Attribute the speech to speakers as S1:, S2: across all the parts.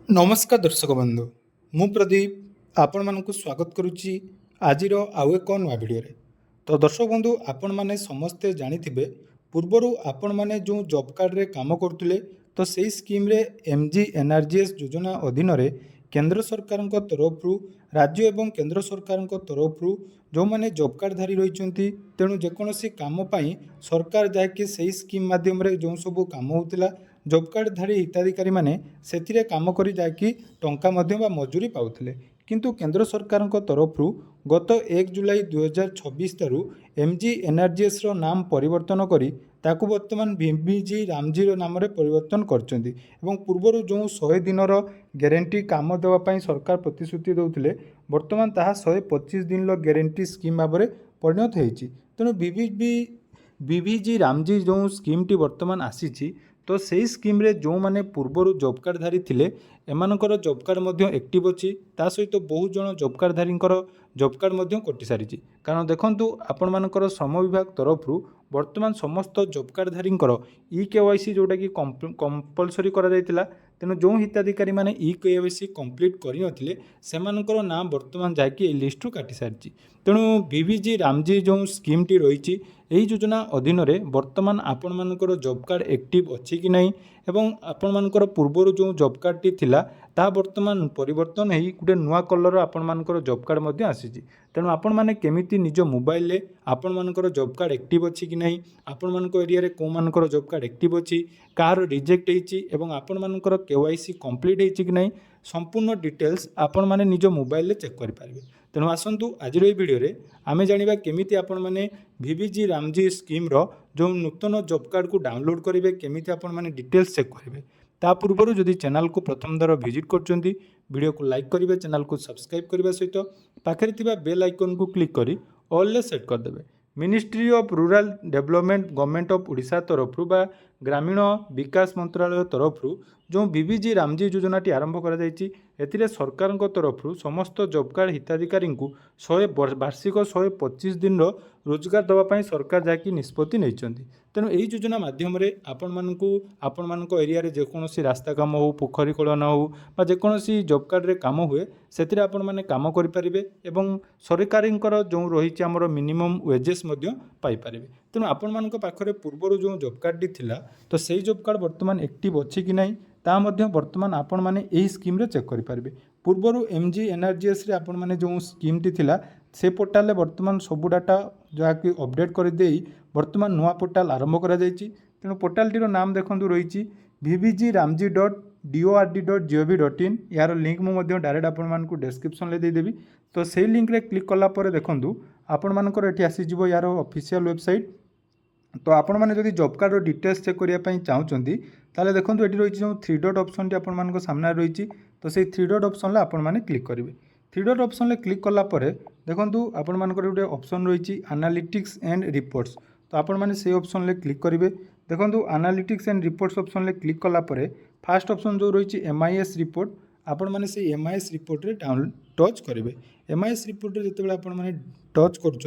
S1: नमस्कार दर्शक बंधु मु प्रदीप आपण मानक स्वागत करुच्ची आज आउ एक नवा भिडियो तो दर्शक बंधु आपण मैंने समस्ते जानी पूर्वर आपण मैंने जो जॉब कार्ड रे काम करते तो सही स्कीम रे MGNRGS योजना अधीन रे केंद्र सरकार तरफ राज्य एवं केंद्र सरकार तरफ जो मैंने जॉब कार्ड धारी रही तेणु जेकोसी कम सरकार जहाँकि सही स्कीम मध्यम जो सब कम होता जॉब कार्ड धारी हिताधिकारी माने सेथिरे काम करी जाकि टंका मध्यम बा मजूरी पाउथिले किंतु केंद्र सरकार तरफ गत 1 जुलाई 2026 तरु MGNRGS रो नाम परिवर्तन करी ताकू वर्तमान VBG रामजी रो नाम रे परिवर्तन करचंदी एवं पूर्वर जो 100 दिन रो गारंटी काम देवा पई सरकार प्रतिश्रुति दउथिले वर्तमान ताहा 125 दिन लो गारंटी स्कीम भाबरे परिणत हेछि तेणु VBG रामजी जो स्कीम टी वर्तमान आसीछि तो सही स्कीम रे जो माने पूर्वर जॉब कार्ड धारी थिले एमानकर जॉब कार्ड मध्य एक्टिव अच्छी ता सहित बहुत जन जॉब कार्ड धारी जॉब कार्ड मध्य कटि सारी कारण देखंतु आपण मानकर श्रम विभाग तरफ वर्तमान समस्त जॉब कार्ड धारी EKYC जोटा कि कंपलसरी करा जायतिला तेणु जो हिताधिकारी माने EKYC कंप्लीट करि नथिले सेमानकर नाम वर्तमान जाकि लिस्ट रु काटि सारी तेणु VBG रामजी जो स्कीम टी रही यही योजना अधीन रे वर्तमान आपण मानकर जॉब कार्ड एक्टिव अच्छी कि नहीं एवं आपण मानकर पूर्वर जो जॉब कार्ड टी थिला ता वर्तमान परिवर्तन होई गुटे नुआ कलर आपण मानकर जॉब कार्ड मध्ये आसीची तेणु आपण माने केमिति निज मोबाइल ले आपण मानकर जॉब कार्ड एक्टिव अच्छी कि नहीं आपण मानकर एरिया रे को मानकर जॉब कार्ड एक्टिव अच्छी कार रिजेक्ट हेची एवं आपण मानकर KYC कंप्लीट हेची कि नहीं संपूर्ण डिटेल्स आपण माने निज मोबाइल ले चेक करि पारिबे तेणु आसतु आज भिडियो रे आमे जानिबा केमिति आपण माने VBG रामजी स्कीम रो जो नूतन जॉब कार्ड को डाउनलोड करेंगे केमिति आपण माने डिटेल्स चेक करेंगे ता पूर्व जदि चैनल को प्रथम दर विजिट करचंती वीडियो को लाइक करेंगे चैनल को सब्सक्राइब करने सहित पाखे थिबा बेल आइकन को क्लिक करी ऑल ले सेट करदेवे ministry of rural development government of Odisha तरफ बा ग्रामीण विकास मंत्रालय तरफ जो VBG रामजी योजना टी आरंभ करा जायछि एथिरे सरकार तरफ समस्त जॉब कार्ड हिताधिकारी को 100 वार्षिक 125 दिन रोजगार देवाई सरकार जहाँकि निष्पत्ति नहीं तेणु यही योजना मध्यम आपण मान एरिया रे जेकोसी रास्ता काम हो पोखरी खोलन हो जेकोसी जॉब कार्ड रे काम हुए से आपण मैंने काम करें एवं सरकारी जो रही आमर मिनिमम वेजेस पाइपर तेणु आपण मान पाखरे पूर्वर जो जॉब कार्ड टी थिला तो सही जॉब कार्ड वर्तमान एक्टिव अच्छी कि नहीं ता मध्य वर्तमान आपण माने एही स्कीम रे चेक करि पारबे पूर्वर MGNRGS रे आपण माने जो स्कीम टी थिला से पोर्टाल रे वर्तमान सब डाटा जहा कि अपडेट कर देई वर्तमान नुआ पोर्टाल आरंभ करा जायछि तेणु पोर्टाल टीर नाम देखंतु रहिछि vbgramji.dord.gov.in यार लिंक मु मध्य डायरेक्ट आपण मान को डिस्क्रिप्शन ले दे देबी तो सेही लिंक रे क्लिक कला परे देखंतु आपण मानकर एठी आसी जिवो यार ऑफिशियल वेबसाइट तो आपण मैंने जब जॉब कार्ड डिटेल्स चेक करने चाहते ताले देखो ये रही जो 3 डॉट ऑप्शन टी आपण सामने रही तो से 3 डॉट ऑप्शन आपण मैंने क्लिक करेंगे 3 डॉट ऑप्शन ले क्लिक कला परे देखो आपण मानकर गोटे ऑप्शन रही एनालिटिक्स एंड रिपोर्ट्स तो आपण मैंने से ऑप्शन ले क्लिक करेंगे देखो एनालिटिक्स एंड रिपोर्ट्स ऑप्शन ले क्लिक कला परे फास्ट ऑप्शन जो रही MIS रिपोर्ट आपण मैंने से MIS रिपोर्ट रे डाउन टच करेंगे MIS रिपोर्ट रे जिते आपण मैंने टच करुँच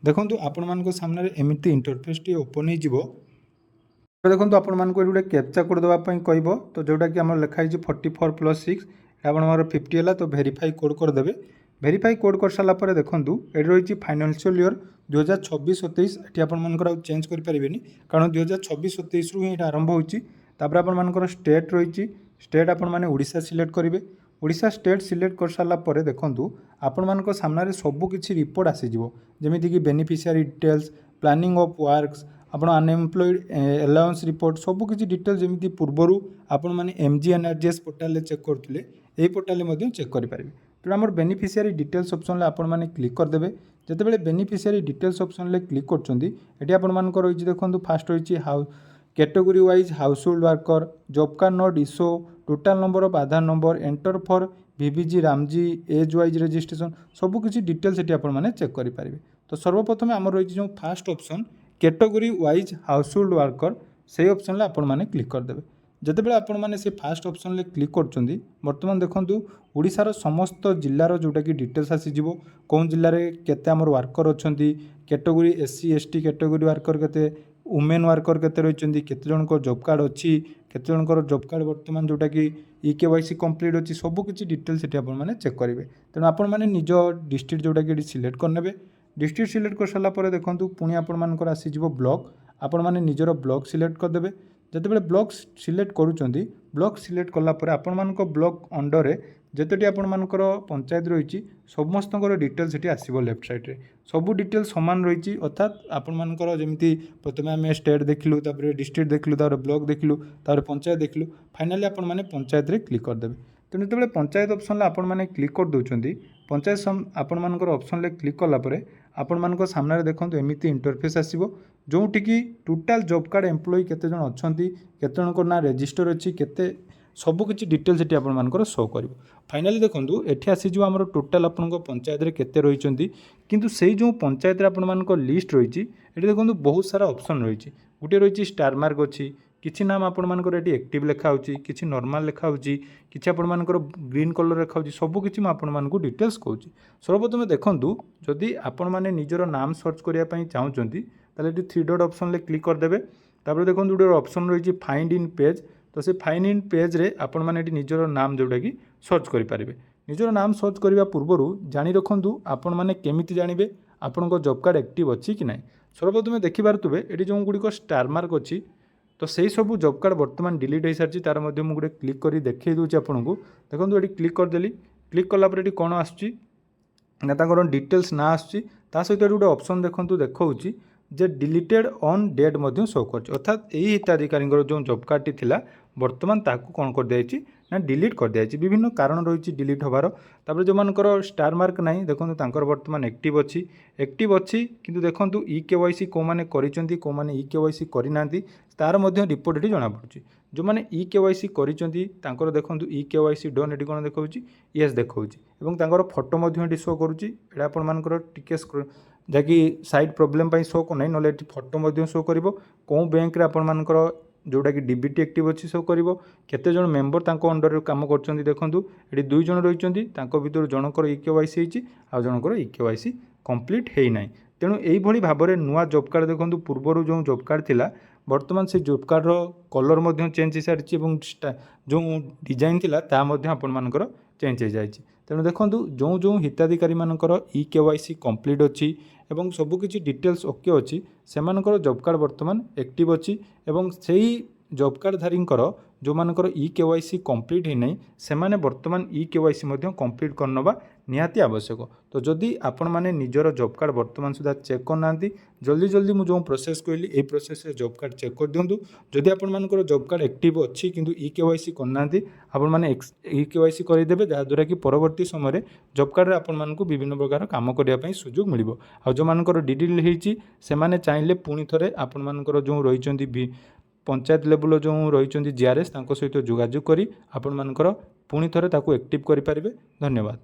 S1: देखो आपण मान सामने एमती इंटरफेस टी ओपन हो देखो आपण मानक गोटे कैप्चा कोड देवाई कह तो जोटा कि आम लिखाई 44+6 आपंकर 50 है तो भेरीफाई कोड करदे भेरीफाई कोड कर सारापर देखूँ ये रही फाइनान्शियल ईयर 2026-27 ये आपर चेंज करें कारण 2026-27 रु ही आरंभ होपर आपर स्टेट रही स्टेट आपण मैंने ओडिशा सिलेक्ट करेंगे ओडिशा स्टेट सिलेक्ट कर सारापर देखूँ आपण मान सामने सबकि रिपोर्ट आसीज जमीक beneficiary details planning of works आपण अनएम्प्लॉयड अलाउंस रिपोर्ट सबकि डिटेल्स जमी पूर्वर आपण मैंने MGNRGS पोर्टाल चेक करते यही पोर्टाल चेक करेंगे तेणु आम बेनिफिशियरी डिटेल्स ऑप्शन आपण मैंने क्लिक करदे जितेबाला बेनिफिशियरी डिटेल्स ऑप्शन क्लिक कर रही देखो फास्ट रही हाउ category wise household worker job card not issued total number of Aadhaar number enter for VBG Ramji age wise registration सबकि डिटेल्स ये आपने चेक करेंगे तो सर्वप्रथम आम रही जो first option category wise household worker से ऑप्शन आपण मैंने क्लिक करदे जितेबाला आपण मैंने से फास्ट ऑप्शन क्लिक कर बर्तमान देखूँ ओडिशार समस्त जिलार जोटा कि डिटेल्स आसीज कौन जिले में केते आमर वर्कर अच्छा category SC ST category worker केते वुमेन वर्कर केते रहिचंदी केते जनक जॉब कार्ड अछि केते जनकर जॉब कार्ड वर्तमान जोटा कि EKYC कंप्लीट अछि सब किछि डिटेल सेठी आपण माने चेक करिवे। तेणु आपण माने निज डिस्ट्रिक्ट जोटा कि सिलेक्ट करनेबे। डिस्ट्रिक्ट सिलेक्ट कर सारा पर देखंतु पुणी आपण मानकर आसी जिवो ब्लॉक आपण माने निजर ब्लॉक सिलेक्ट करदेबे। जेतेबेले ब्लॉक सिलेक्ट करूचंदी ब्लॉक सिलेक्ट कला परे आपण मानक ब्लॉक अंडर रे जेतेटी आपण मानकर पंचायत रहिछि समस्तकर डिटेल सेठी आसीबो लेफ्ट साइड रे सब डिटेल समान रहिछि। अर्थात आपण मानकर जेमिति प्रथमे आम स्टेट देखिलु तापर डिस्ट्रिक्ट देखिलु तापर ब्लॉक देखिलु तापर पंचायत देखिलु फाइनाली आपण माने पंचायत रे क्लिक करदेबे। तेणु जेतेबेले पंचायत ऑप्शन रे आपण माने क्लिक कर दउचंदी पंचायत आपण मानकर ऑप्शन रे क्लिक कला परे आपण मानकर सामने देखंतु एमिति इंटरफेस आसीबो जोंटी कि टोटल जॉब कार्ड एम्प्लॉय केते जण अछंती केते जणको ना रजिस्टर अछि केते सब किछि डिटेल सेठी आपण मानकर शो करिवो। फाइनाली देखंतु एठी आसी जो हमर टोटल आपनको पंचायत रे केते रहिचंती किंतु सेही जो पंचायत रे आपण मानको लिस्ट रहिछि एठी देखंतु बहुत सारा ऑप्शन रहिछि। गुटे रहिछि स्टार मार्क अछि किछि नाम आपण मानकर एठी एक्टिव लेखा होछि किछि नॉर्मल लेखा होछि किछि आपण मानकर ग्रीन कलर रेखा होछि सब किछि म आपण मानको डिटेल्स कहूछि। सर्वप्रथम देखंतु जदि आपण माने निजर नाम सर्च करिया पई चाहुचंती ताले एठी थ्री डॉट ऑप्शन ले क्लिक कर देबे। तापर देखंतु गुटे ऑप्शन रहिछि फाइंड इन पेज तो से फाइंड इन पेज रे आपण माने एठी निजर नाम जोटा कि सर्च करि पारिबे। निजर नाम सर्च करिवा पूर्वरु जानि रखंतु आपण माने केमिति जानिबे आपनको जॉब कार्ड एक्टिव अछि कि नै। सर्वप्रथम देखि पारुतबे एठी जो गुडी स्टार मार्क अछि तो सेही सब जॉब कार्ड वर्तमान डिलीट हो सारी तार मध्य मु गोटे क्लिक करी देखै दूची आपको देखो ये क्लिक करदेली। क्लिक कलापर ये कौन आसुची ना तांकर डिटेल्स ना आसुची ता सहित गोटे ऑप्शन देखंतु देखौची जे डिलीटेड ऑन डेट मध्य शो कर अर्थात यही हिताधिकारी जो जॉब कार्ड थिला वर्तमान ताकू कौन कर दिया ना डिलीट कर दिया। विभिन्न कारण रही डिलीट होबार तापर जो मानकर स्टार मार्क नहीं देखो तांकर वर्तमान एक्टिव अच्छी किंतु देखो EKYC को माने करिसेंती को माने EKYC करिना तार मध्य रिपोर्ट ये जना पड़ुची। जो माने EKYC करिसेंती तांकर देखो EKYC डन ये कौन देखौची यस देखौची एवं तांकर फोटो मध्य ये शो करुची एटा आपण मानकर टिके जहाँकि साइड प्रोब्लेम पाई शो को नहीं ना फोटो मध्य शो करिवो कौन बैंक रे आपण मानकर जोटा कि डीबीटी एक्टिव अच्छी शो करिवो केते जण मेंबर तांको अंडर रे काम करछंती देखंतु एठी दुई जण रहिचंती तांको भितर जनकर EKYC हेची आ जनकर EKYC कंप्लीट हेई नै। तेणु एई भली भाबरे नुआ जॉब कार्ड देखंतु पूर्वरु जो जॉब कार्ड थिला वर्तमान से जॉब कार्ड रो कलर मध्य चेंज हो सारिछि एवं जो डिजाइन थिला ता मध्य आपण मानकर चेंज हो जाइछि। तेणु देखंतु जो जो हिताधिकारी मानकर EKYC कंप्लीट अच्छी एवं सबकिछि डिटेल्स ओके अच्छी से मानकर जॉब कार्ड वर्तमान एक्टिव अच्छी एवं सेही जॉब कार्ड धारींकर जो मानकर EKYC कंप्लीट है नहीं से माने वर्तमान EKYC मध्य कंप्लीट करनबा निहाती आवश्यक। तो जदि आपण माने निजर जॉब कार्ड वर्तमान सुधा चेक करना जल्दी जल्दी मु जो प्रोसेस कहली ए प्रोसेस रे जॉब कार्ड चेक कर दियंतु। जदि आपण मानकर जॉब कार्ड एक्टिव अच्छी किंतु EKYC करना आपण माने EKYC करि देबे जा द्वारा कि परवर्ती समय रे जॉब कार्ड रे आपण मानकु विभिन्न प्रकार काम करिया पई सुযোଗ मिलिबो। आ जो मानकर डिटेल हेची से माने चाहिले पुणी थरे आपण मानकर जो रहिचंती पंचायत लेवल जो रही GRS सहित जोगाजोग करी आपण मानकर पुणी थरे ताकू एक्टिव करि पारिबे। धन्यवाद।